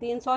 300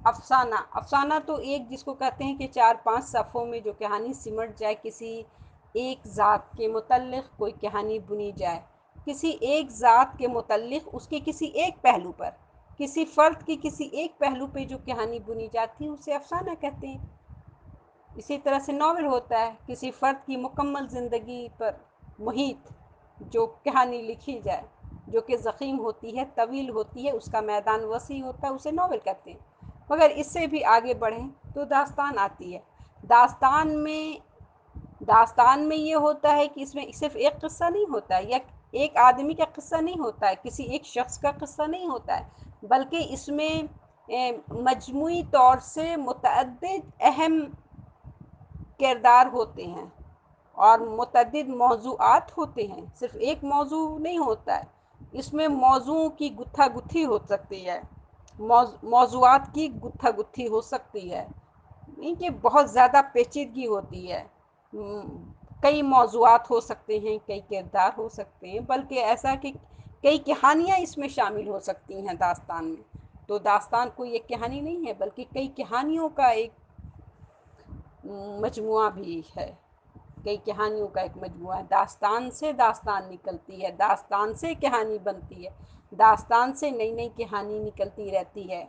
افسانہ افسانہ تو ایک جس کو کہتے ہیں کہ 4-5 صفحوں میں جو کہانی سمٹ جائے، کسی ایک ذات کے متعلق کوئی کہانی بنی جائے، کسی ایک ذات کے متعلق اس کے کسی ایک پہلو پر، کسی فرد کی کسی ایک پہلو پہ جو کہانی بنی جاتی ہے اسے افسانہ کہتے ہیں۔ اسی طرح سے ناول ہوتا ہے، کسی فرد کی مکمل زندگی پر محیط جو کہانی لکھی جائے، جو کہ ضخیم ہوتی ہے، طویل ہوتی ہے، اس کا میدان وسیع ہوتا ہے، اسے ناول کہتے ہیں۔ مگر اس سے بھی آگے بڑھیں تو داستان آتی ہے۔ داستان میں یہ ہوتا ہے کہ اس میں صرف ایک قصہ نہیں ہوتا ہے، یا ایک آدمی کا قصہ نہیں ہوتا ہے، کسی ایک شخص کا قصہ نہیں ہوتا ہے، بلکہ اس میں مجموعی طور سے متعدد اہم کردار ہوتے ہیں اور متعدد موضوعات ہوتے ہیں، صرف ایک موضوع نہیں ہوتا ہے۔ اس میں موضوعوں کی گتھا گتھی ہو سکتی ہے، موضوعات کی گتھا گتھی ہو سکتی ہے، ان کی بہت زیادہ پیچیدگی ہوتی ہے۔ کئی موضوعات ہو سکتے ہیں، کئی کردار ہو سکتے ہیں، بلکہ ایسا کہ کئی کہانیاں اس میں شامل ہو سکتی ہیں داستان میں۔ تو داستان کوئی ایک کہانی نہیں ہے، بلکہ کئی کہانیوں کا ایک مجموعہ بھی ہے، کئی کہانیوں کا ایک مجموعہ ہے۔ داستان سے داستان نکلتی ہے، داستان سے کہانی بنتی ہے، داستان سے نئی نئی کہانی نکلتی رہتی ہے۔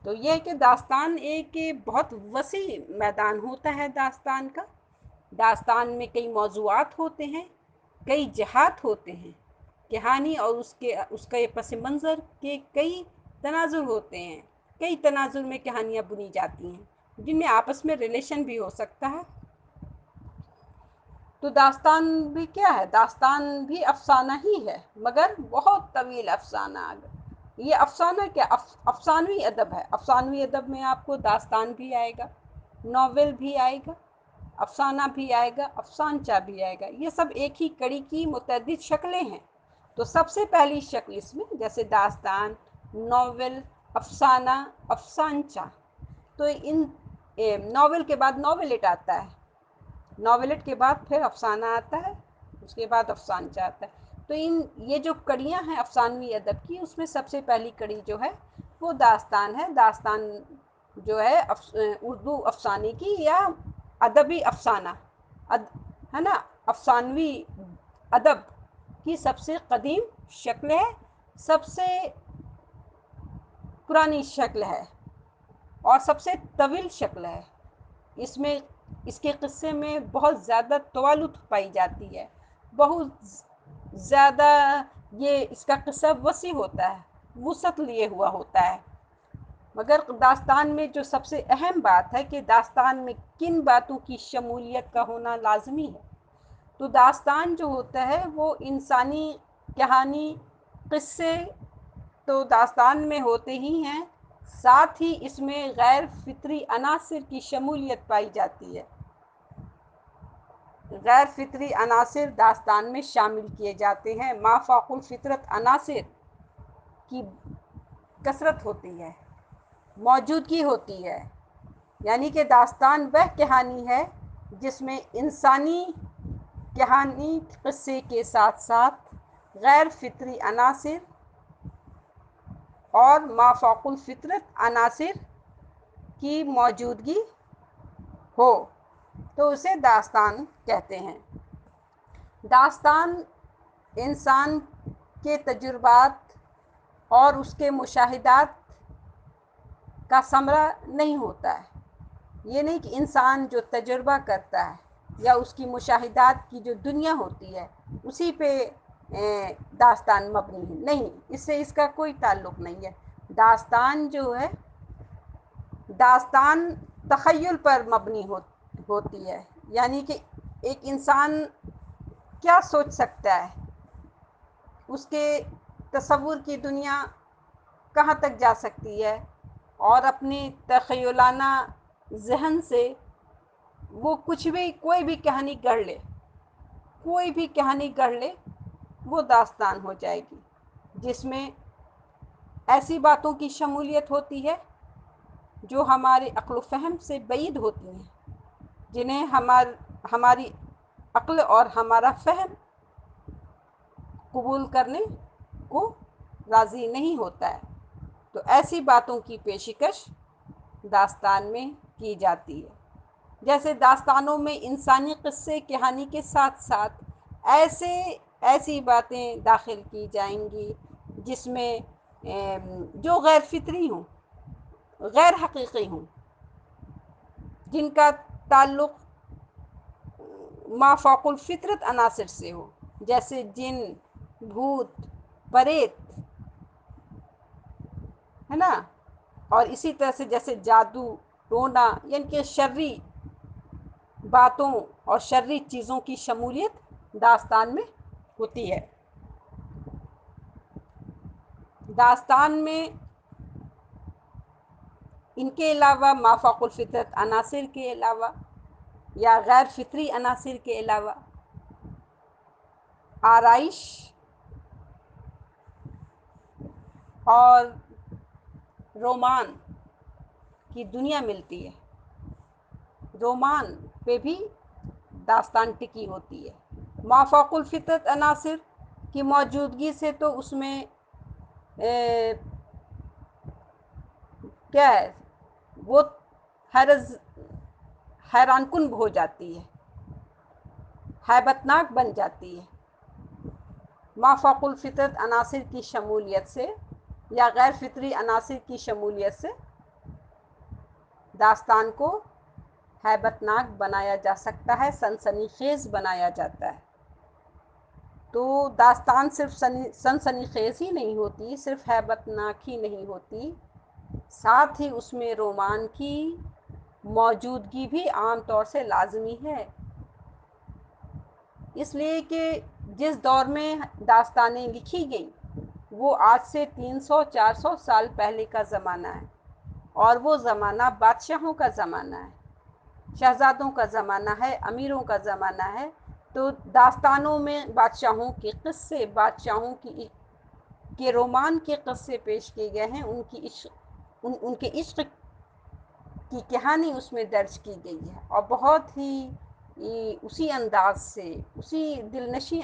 تو یہ ہے کہ داستان ایک بہت وسیع میدان ہوتا ہے داستان کا۔ داستان میں کئی موضوعات ہوتے ہیں، کئی جہات ہوتے ہیں، کہانی اور اس کے پس منظر کے کئی تناظر ہوتے ہیں، کئی تناظر میں کہانیاں بنی جاتی ہیں جن میں آپس میں ریلیشن بھی ہو سکتا ہے۔ تو داستان بھی کیا ہے؟ داستان بھی افسانہ ہی ہے، مگر بہت طویل افسانہ۔ یہ افسانہ کیا؟ افسانوی ادب ہے۔ افسانوی ادب میں آپ کو داستان بھی آئے گا، ناول بھی آئے گا، افسانہ بھی آئے گا، افسانچہ بھی آئے گا۔ یہ سب ایک ہی کڑی کی متعدد شکلیں ہیں۔ تو سب سے پہلی شکل اس میں جیسے داستان، ناول، افسانہ، افسانچہ۔ تو ان ناول کے بعد ناولٹ آتا ہے، ناولٹ کے بعد پھر افسانہ آتا ہے، اس کے بعد افسانچہ آتا ہے۔ تو یہ جو کڑیاں ہیں افسانوی ادب کی، اس میں سب سے پہلی کڑی جو ہے وہ داستان ہے۔ داستان جو ہے اردو افسانے کی یا ادبی افسانہ ہے نا، افسانوی ادب کی سب سے قدیم شکل ہے، سب سے پرانی شکل ہے اور سب سے طویل شکل ہے۔ اس کے قصے میں بہت زیادہ توالت پائی جاتی ہے، بہت زیادہ اس کا قصہ وسیع ہوتا ہے، وسعت لیے ہوا ہوتا ہے۔ مگر داستان میں جو سب سے اہم بات ہے کہ داستان میں کن باتوں کی شمولیت کا ہونا لازمی ہے۔ تو داستان جو ہوتا ہے وہ انسانی کہانی، قصے تو داستان میں ہوتے ہی ہیں، ساتھ ہی اس میں غیر فطری عناصر کی شمولیت پائی جاتی ہے۔ غیر فطری عناصر داستان میں شامل کیے جاتے ہیں، ما فوق الفطرت عناصر کی کثرت ہوتی ہے، موجودگی ہوتی ہے۔ یعنی کہ داستان وہ کہانی ہے جس میں انسانی کہانی قصے کے ساتھ ساتھ غیر فطری عناصر اور ما فوق الفطرت عناصر کی موجودگی ہو، تو اسے داستان کہتے ہیں۔ داستان انسان کے تجربات اور اس کے مشاہدات کا ثمرہ نہیں ہوتا ہے۔ یہ نہیں کہ انسان جو تجربہ کرتا ہے یا اس کی مشاہدات کی جو دنیا ہوتی ہے اسی پہ داستان مبنی ہے، نہیں، اس سے اس کا کوئی تعلق نہیں ہے۔ داستان جو ہے، داستان تخیل پر مبنی ہوتی ہے، یعنی کہ ایک انسان کیا سوچ سکتا ہے، اس کے تصور کی دنیا کہاں تک جا سکتی ہے، اور اپنی تخیلانہ ذہن سے وہ کچھ بھی، کوئی بھی کہانی گڑھ لے، کوئی بھی کہانی گڑھ لے، وہ داستان ہو جائے گی، جس میں ایسی باتوں کی شمولیت ہوتی ہے جو ہمارے عقل و فہم سے بعید ہوتی ہیں، جنہیں ہماری عقل اور ہمارا فہم قبول کرنے کو راضی نہیں ہوتا ہے۔ تو ایسی باتوں کی پیشکش داستان میں کی جاتی ہے۔ جیسے داستانوں میں انسانی قصے کہانی کے ساتھ ساتھ ایسی باتیں داخل کی جائیں گی جس میں جو غیر فطری ہوں، غیر حقیقی ہوں، جن کا تعلق مافوق الفطرت عناصر سے ہو، جیسے جن، بھوت، پریت، ہے نا، اور اسی طرح سے جیسے جادو، ٹونا، یعنی کہ شرری باتوں اور شرری چیزوں کی شمولیت داستان میں ہوتی ہے۔ داستان میں ان کے علاوہ مافوق الفطرت عناصر کے علاوہ یا غیر فطری عناصر کے علاوہ آرائش اور رومان کی دنیا ملتی ہے۔ رومان پہ بھی داستان ٹکی ہوتی ہے۔ مافوق الفطرت عناصر کی موجودگی سے تو اس میں کیا ہے، وہ حیران کن ہو جاتی ہے، ہیبت ناک بن جاتی ہے۔ مافوق الفطرت عناصر کی شمولیت سے یا غیر فطری عناصر کی شمولیت سے داستان کو ہیبت ناک بنایا جا سکتا ہے، سنسنی خیز بنایا جاتا ہے۔ تو داستان صرف سنسنی خیز ہی نہیں ہوتی، صرف ہیبت ناک ہی نہیں ہوتی، ساتھ ہی اس میں رومان کی موجودگی بھی عام طور سے لازمی ہے۔ اس لیے کہ جس دور میں داستانیں لکھی گئیں وہ آج سے 300-400 سال پہلے کا زمانہ ہے، اور وہ زمانہ بادشاہوں کا زمانہ ہے، شہزادوں کا زمانہ ہے، امیروں کا زمانہ ہے۔ تو داستانوں میں بادشاہوں کے قصے، بادشاہوں کے رومان کے قصے پیش کیے گئے ہیں، ان کے عشق کی کہانی اس میں درج کی گئی ہے، اور بہت ہی اسی انداز سے، اسی دلنشیں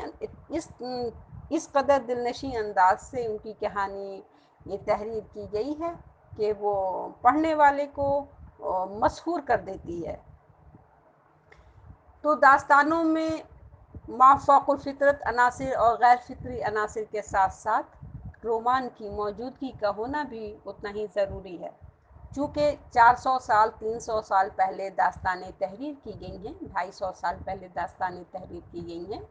اس قدر دلنشیں انداز سے ان کی کہانی یہ تحریر کی گئی ہے کہ وہ پڑھنے والے کو مسحور کر دیتی ہے۔ تو داستانوں میں مافوق الفطرت عناصر اور غیر فطری عناصر کے ساتھ ساتھ رومان کی موجودگی کا ہونا بھی اتنا ہی ضروری ہے۔ چونکہ 400 سال 300 سال پہلے داستانیں تحریر کی گئی ہیں، 250 سال پہلے داستانیں تحریر کی گئی ہیں،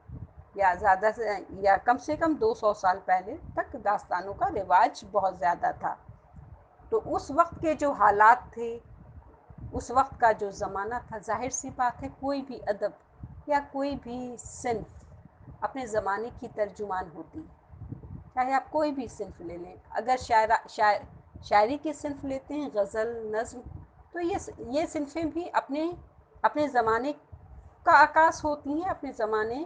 یا زیادہ سے یا کم سے کم 200 سال پہلے تک داستانوں کا رواج بہت زیادہ تھا۔ تو اس وقت کے جو حالات تھے، اس وقت کا جو زمانہ تھا، ظاہر سی بات ہے کوئی بھی ادب یا کوئی بھی صنف اپنے زمانے کی ترجمان ہوتی، چاہے آپ کوئی بھی صنف لے لیں۔ اگر شاعری کی صنف لیتے ہیں، غزل، نظم، تو یہ صنفیں بھی اپنے زمانے کا عکاس ہوتی ہیں، اپنے زمانے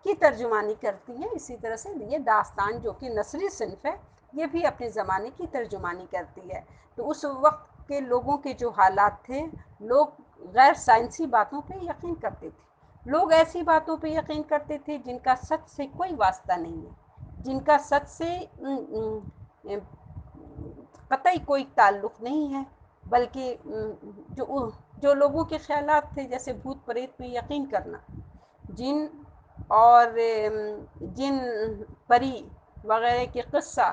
کی ترجمانی کرتی ہیں۔ اسی طرح سے یہ داستان جو کہ نثری صنف ہے، یہ بھی اپنے زمانے کی ترجمانی کرتی ہے۔ تو اس وقت کے لوگوں کے جو حالات تھے، لوگ غیر سائنسی باتوں پہ یقین کرتے تھے، لوگ ایسی باتوں پہ یقین کرتے تھے جن کا سچ سے کوئی واسطہ نہیں ہے، جن کا سچ سے قطعی کوئی تعلق نہیں ہے، بلکہ جو لوگوں کے خیالات تھے، جیسے بھوت پریت میں یقین کرنا، جن اور جن پری وغیرہ کے قصہ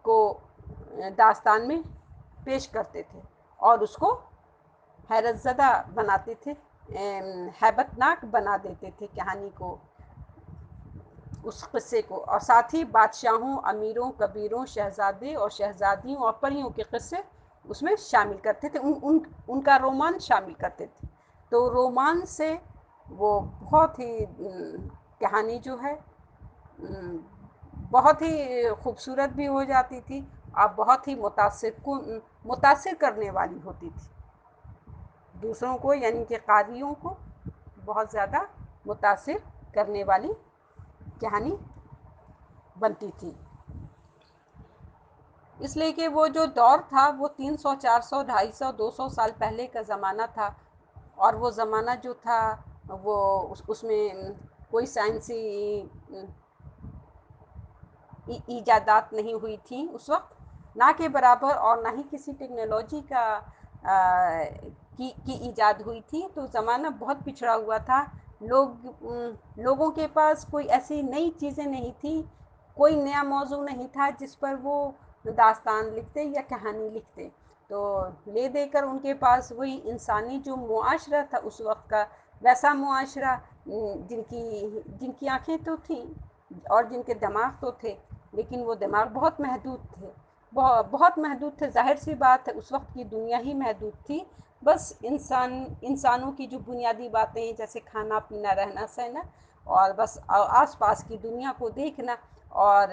کو داستان میں پیش کرتے تھے اور اس کو حیرت زدہ بناتے تھے، ہیبت ناک بنا دیتے تھے کہانی کو، اس قصے کو، اور ساتھ ہی بادشاہوں، امیروں، کبیروں، شہزادے اور شہزادیوں اور پریوں کے قصے اس میں شامل کرتے تھے، ان کا رومان شامل کرتے تھے۔ تو رومان سے وہ بہت ہی کہانی جو ہے بہت ہی خوبصورت بھی ہو جاتی تھی، اور بہت ہی متاثر کرنے والی ہوتی تھی، دوسروں کو یعنی کہ قاریوں کو بہت زیادہ متاثر کرنے والی کہانی بنتی تھی۔ اس لیے کہ وہ جو دور تھا وہ 300 400 250 200 سال پہلے کا زمانہ تھا، اور وہ زمانہ جو تھا وہ اس میں کوئی سائنسی ایجادات نہیں ہوئی تھیں اس وقت، نہ کے برابر، اور نہ ہی کسی ٹیکنالوجی کا کی ایجاد ہوئی تھی، تو زمانہ بہت پچھڑا ہوا تھا. لوگوں کے پاس کوئی ایسی نئی چیزیں نہیں تھیں، کوئی نیا موضوع نہیں تھا جس پر وہ داستان لکھتے یا کہانی لکھتے. تو لے دے کر ان کے پاس وہی انسانی جو معاشرہ تھا اس وقت کا، ویسا معاشرہ، جن کی آنکھیں تو تھیں اور جن کے دماغ تو تھے، لیکن وہ دماغ بہت محدود تھے، بہت محدود تھے. ظاہر سی بات ہے اس وقت کی دنیا ہی محدود تھی. بس انسانوں کی جو بنیادی باتیں ہیں، جیسے کھانا پینا رہنا سہنا، اور بس آس پاس کی دنیا کو دیکھنا. اور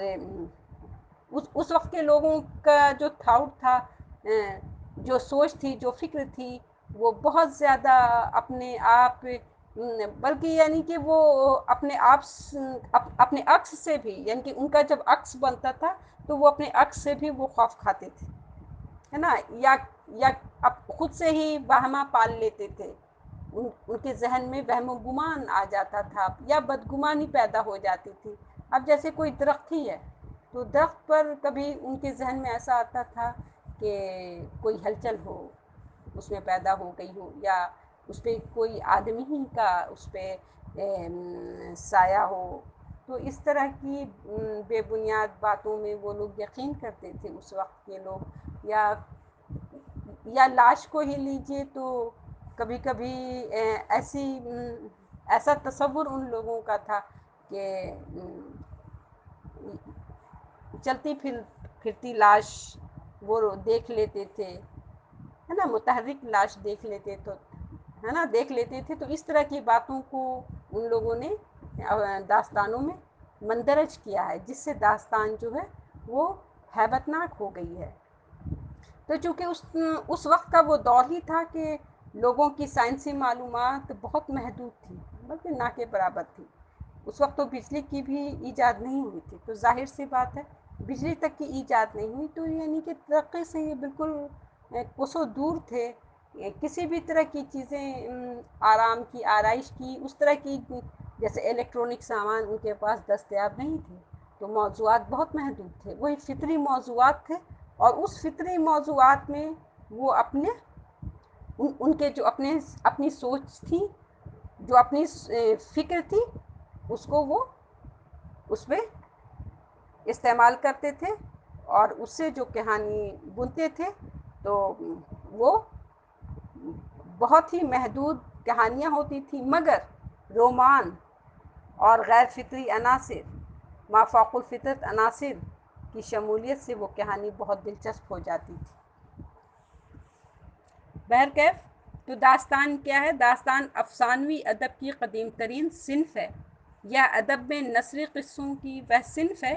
اس وقت کے لوگوں کا جو تھاٹ تھا، جو سوچ تھی، جو فکر تھی، وہ بہت زیادہ اپنے آپ، بلکہ یعنی کہ وہ اپنے عکس سے بھی، یعنی کہ ان کا جب عکس بنتا تھا تو وہ اپنے عکس سے بھی وہ خوف کھاتے تھے، ہے نا. یا خود سے ہی وہمہ پال لیتے تھے. ان کے ذہن میں وہم و گمان آ جاتا تھا یا بدگمانی پیدا ہو جاتی تھی. اب جیسے کوئی درخت ہی ہے، تو درخت پر کبھی ان کے ذہن میں ایسا آتا تھا کہ کوئی ہلچل ہو اس میں پیدا ہو گئی ہو، یا اس پہ کوئی آدمی ہی کا اس پہ سایہ ہو. تو اس طرح کی بے بنیاد باتوں میں وہ لوگ یقین کرتے تھے اس وقت کے لوگ. یا لاش کو ہی لیجیے، تو کبھی کبھی ایسا تصور ان لوگوں کا تھا کہ چلتی پھرتی لاش وہ دیکھ لیتے تھے، ہے نا، متحرک لاش دیکھ لیتے تو، ہے نا، دیکھ لیتے تھے. تو اس طرح کی باتوں کو ان لوگوں نے داستانوں میں مندرج کیا ہے، جس سے داستان جو ہے وہ ہیبت ناک ہو گئی ہے. تو چونکہ اس وقت کا وہ دور ہی تھا کہ لوگوں کی سائنسی معلومات بہت محدود تھی، بلکہ نہ کے برابر تھی. اس وقت تو بجلی کی بھی ایجاد نہیں ہوئی تھی، تو ظاہر سی بات ہے بجلی تک کی ایجاد نہیں ہوئی، تو یعنی کہ ترقی سے یہ بالکل کوسوں دور تھے. کسی بھی طرح کی چیزیں، آرام کی، آرائش کی، اس طرح کی جیسے الیکٹرانک سامان ان کے پاس دستیاب نہیں تھے. تو موضوعات بہت محدود تھے، وہی فطری موضوعات تھے. اور اس فطری موضوعات میں وہ ان کے جو اپنی سوچ تھی، جو اپنی فکر تھی، اس کو وہ اس میں استعمال کرتے تھے. اور اس سے جو کہانی بنتے تھے تو وہ بہت ہی محدود کہانیاں ہوتی تھیں، مگر رومان اور غیر فطری عناصر، مافوق الفطرت عناصر کی شمولیت سے وہ کہانی بہت دلچسپ ہو جاتی تھی. بہرکیف، تو داستان کیا ہے؟ داستان افسانوی ادب کی قدیم ترین صنف ہے. یا ادب میں نثری قصوں کی وہ صنف ہے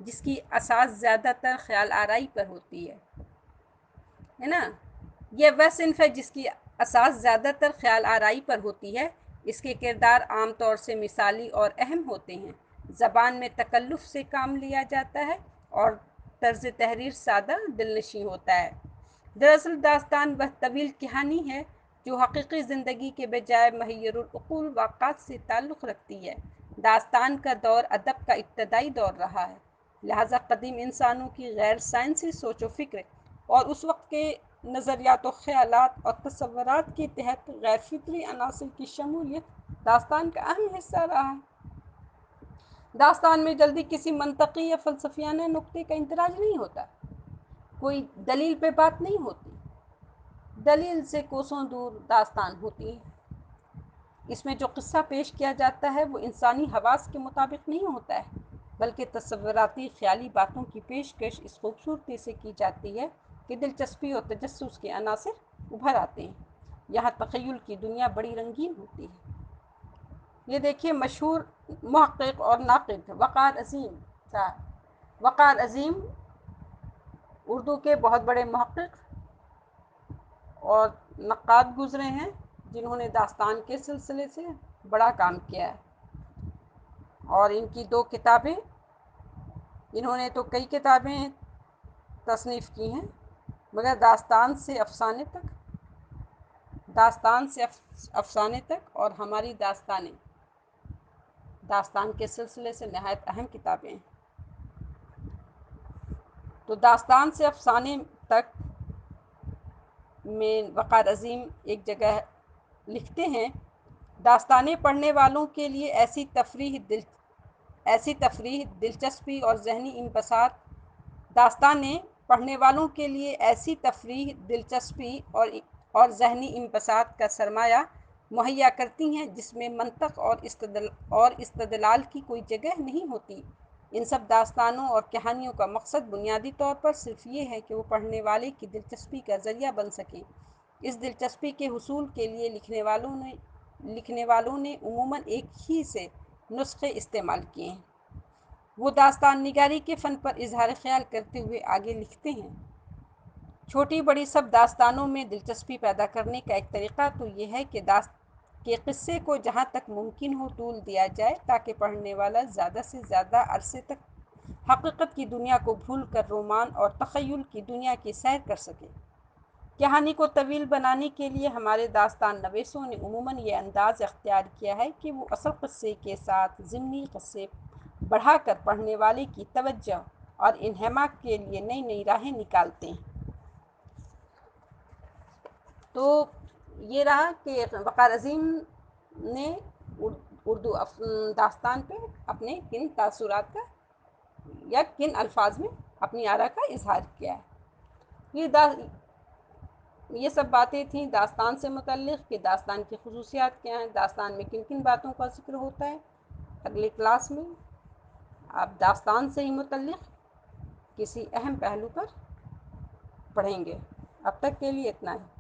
جس کی اساس زیادہ تر خیال آرائی پر ہوتی ہے نا. یہ وہ صنف ہے جس کی اساس زیادہ تر خیال آرائی پر ہوتی ہے. اس کے کردار عام طور سے مثالی اور اہم ہوتے ہیں. زبان میں تکلف سے کام لیا جاتا ہے اور طرز تحریر سادہ دلنشیں ہوتا ہے. دراصل داستان وہ طویل کہانی ہے جو حقیقی زندگی کے بجائے محیر العقول واقعات سے تعلق رکھتی ہے. داستان کا دور ادب کا ابتدائی دور رہا ہے، لہذا قدیم انسانوں کی غیر سائنسی سوچ و فکر اور اس وقت کے نظریات و خیالات اور تصورات کے تحت غیر فطری عناصر کی شمولیت داستان کا اہم حصہ رہا ہے. داستان میں جلدی کسی منطقی یا فلسفیانہ نقطے کا اندراج نہیں ہوتا، کوئی دلیل پہ بات نہیں ہوتی، دلیل سے کوسوں دور داستان ہوتی ہے. اس میں جو قصہ پیش کیا جاتا ہے وہ انسانی حواس کے مطابق نہیں ہوتا ہے، بلکہ تصوراتی خیالی باتوں کی پیشکش اس خوبصورتی سے کی جاتی ہے کہ دلچسپی اور تجسس کے عناصر ابھر آتے ہیں. یہاں تخیل کی دنیا بڑی رنگین ہوتی ہے. یہ دیکھیے مشہور محقق اور ناقد وقار عظیم صاحب، وقار عظیم اردو کے بہت بڑے محقق اور نقاد گزرے ہیں، جنہوں نے داستان کے سلسلے سے بڑا کام کیا ہے. اور ان کی 2 کتابیں، انہوں نے تو کئی کتابیں تصنیف کی ہیں، مگر داستان سے افسانے تک اور ہماری داستانیں، داستان کے سلسلے سے نہایت اہم کتابیں ہیں. تو داستان سے افسانے تک میں وقار عظیم ایک جگہ لکھتے ہیں، داستانیں پڑھنے والوں کے لیے ایسی تفریح، دلچسپی اور ذہنی انبساط داستانیں پڑھنے والوں کے لیے ایسی تفریح، دلچسپی اور ذہنی انبساط کا سرمایہ مہیا کرتی ہیں جس میں منطق اور استدلال کی کوئی جگہ نہیں ہوتی۔ ان سب داستانوں اور کہانیوں کا مقصد بنیادی طور پر صرف یہ ہے کہ وہ پڑھنے والے کی دلچسپی کا ذریعہ بن سکیں۔ اس دلچسپی کے حصول کے لیے لکھنے والوں نے عموماً ایک ہی سے نسخے استعمال کیے ہیں۔ وہ داستان نگاری کے فن پر اظہار خیال کرتے ہوئے آگے لکھتے ہیں، چھوٹی بڑی سب داستانوں میں دلچسپی پیدا کرنے کا ایک طریقہ تو یہ ہے کہ قصے کو جہاں تک ممکن ہو طول دیا جائے تاکہ پڑھنے والا زیادہ سے زیادہ عرصے تک حقیقت کی دنیا کو بھول کر رومان اور تخیل کی دنیا کی سیر کر سکے۔ کہانی کو طویل بنانے کے لیے ہمارے داستان نویسوں نے عموماً یہ انداز اختیار کیا ہے کہ وہ اصل قصے کے ساتھ ضمنی قصے بڑھا کر پڑھنے والے کی توجہ اور انہماک کے لیے نئی نئی راہیں نکالتے ہیں۔ تو یہ رہا کہ وقار عظیم نے اردو داستان پہ اپنے کن تاثرات کا یا کن الفاظ میں اپنی آراء کا اظہار کیا ہے۔ یہ سب باتیں تھیں داستان سے متعلق کہ داستان کی خصوصیات کیا ہیں، داستان میں کن کن باتوں کا ذکر ہوتا ہے۔ اگلے کلاس میں آپ داستان سے ہی متعلق کسی اہم پہلو پر پڑھیں گے۔ اب تک کے لیے اتنا ہے۔